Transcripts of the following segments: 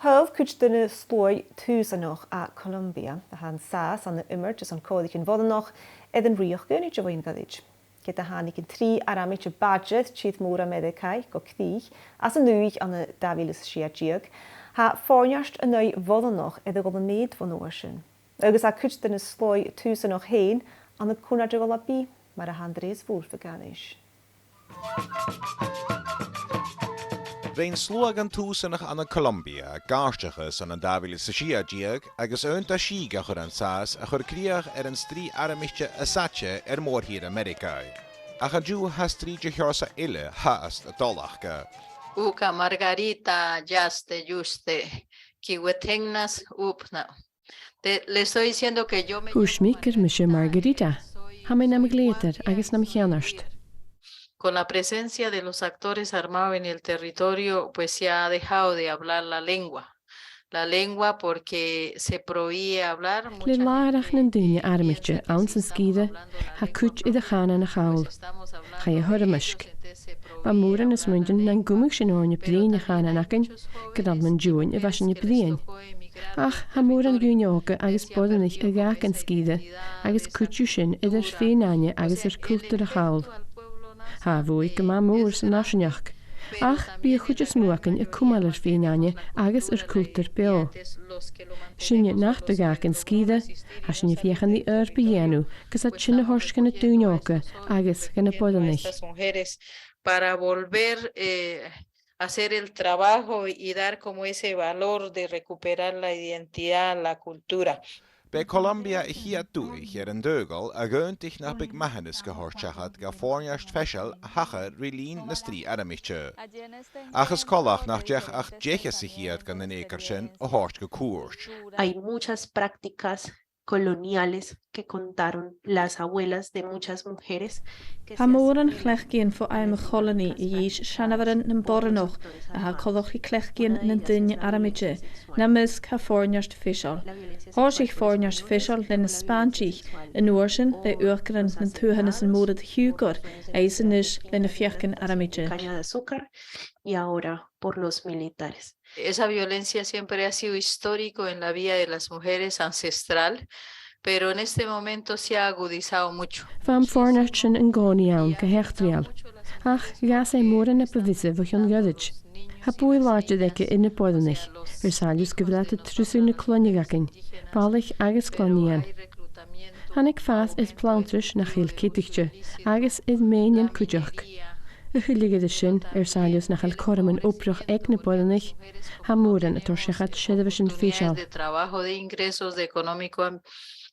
Hof kuch dunne sloi tusa noch a Colombia. Da han sas an immer just an kodig in vodden noch eden rioch gönnig jo in gadich. Get a hanik in 3 aramiche budget chit mora medikai go kthich as an nuich an de davilis shiajiog ha fornjast an neu vodden noch eden go meet von ocean. Agus a kuch dunne sloi tusa noch heen an de kuna jo labi maar a handres voel verganish. Rein slogan túsanach an Colombia, gáisteachas an dábhíle sa siadíag, agus ionta síga chur an sás a chur críoch an strí aramichte a sache mórthír Americai. Ach an dú has tríide cheorsa ile haast a dólachga. Uka Margarita yaste yuste, kiwetegnas upna. Le estoy diciendo que yo me... Húsmíker Monsieur Margarita. Ha mé nam gléter agus nam cheanast. Con la presencia de los actores armados en el territorio, pues se ha dejado de hablar la lengua. La lengua porque se prohíbe hablar. Le laarach nan dúine armichte ans an skide, ha kuch I de chana na chaul. Cha je hor misk. Ba moeren is munden nan gumig sin orne blien chana nakin, gedal man join wasin je blien. Ach, ha moeren búneoge agus bodenich gach an skide, agus kuchu sin idir fénanje agus kultur a chaul. Ha vui gema mór san nasinach. Ach, bí a chuidir smuacan a cumalar féinine agus kultur beo. Sinne nach do gach an skide, ha sinne fiechan í behénu, gus a tsinne horscan a dúneoge agus gan a bodenich. Para volver a hacer el trabajo y dar como ese valor de recuperar la identidad, la cultura. Bei Colombia hiad dúich an dögal a göntig nach big mahanis gehorchachat ga fornjast feshal hacha rilín na strí aramichte. Achas kolach nach dech ach djecha si hiad gan an ékersin a hort gekúrt. Hay muchas prácticas coloniales que contaron las abuelas de muchas mujeres. Ha móran chlechgien fo aim colony I ís shanavaran nan boranoch a ha colochi chlechgien nan dunne aramidje, namis ha fornjast fishal. Horsich fornjast fishal lenne Spanchich, in oorsen le urkeren nan tuhannes en modet hugor, eisenish lenne fjechken aramidje. Caña de azúcar y ahora por los militares. Esa violencia siempre ha sido histórico en la vida de las mujeres ancestral, pero en este momento se ha agudizado mucho. Fam fornartsin an gáni ann go hechtréal. Ach, gas é mór an epavise bach an gadich. Ha búi láide deice ina bodanich, salius gyflata trúsú na clonigacin, bálich agus clonian. Hannig fas is plantris na chil kitichte, agus is méin cúideach. A chulige de sin salius nach al corman oproch ag na bodanich, ha móran a torsechat sedavision fishal. De trabajo de ingresos de económico,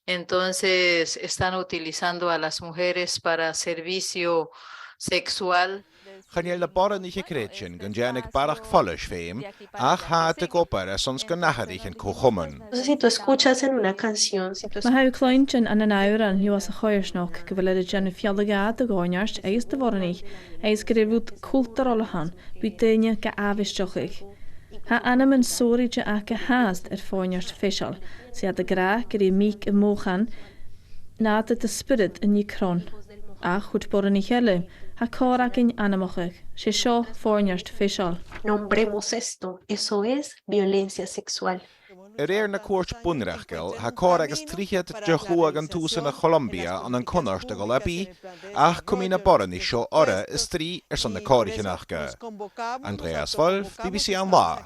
entonces están utilizando a las mujeres para servicio sexual. Chanel de boranige kretjen gan janik barach follish fame, ach ha te kopar as ons gan nachadich en kochommen. No sé si tú escuchas en una canción. Ma hau kleintjen an an auran hi was a choiersnok, gewille de jenne fjallagaad de gáinjarst eis de warnig, eis grefút kulturalahan, byteine ge avistochig. Ha anam sorige ake haast fornjarst fishal, si had de gra geri meek en mochan, naad de spirit in je kron. Ach, goed boranig helle. Ha korakin anamochig, se sho fornjast fishal. Nombremos esto, eso es violencia sexual. Na koort bunrachgel, ha koragas trichet jechuag an túsan na Colombia an an konarst go labi, ach komina borani sho ora is 3 son na korichenachge. Andreas Wolf, BBC ALBA.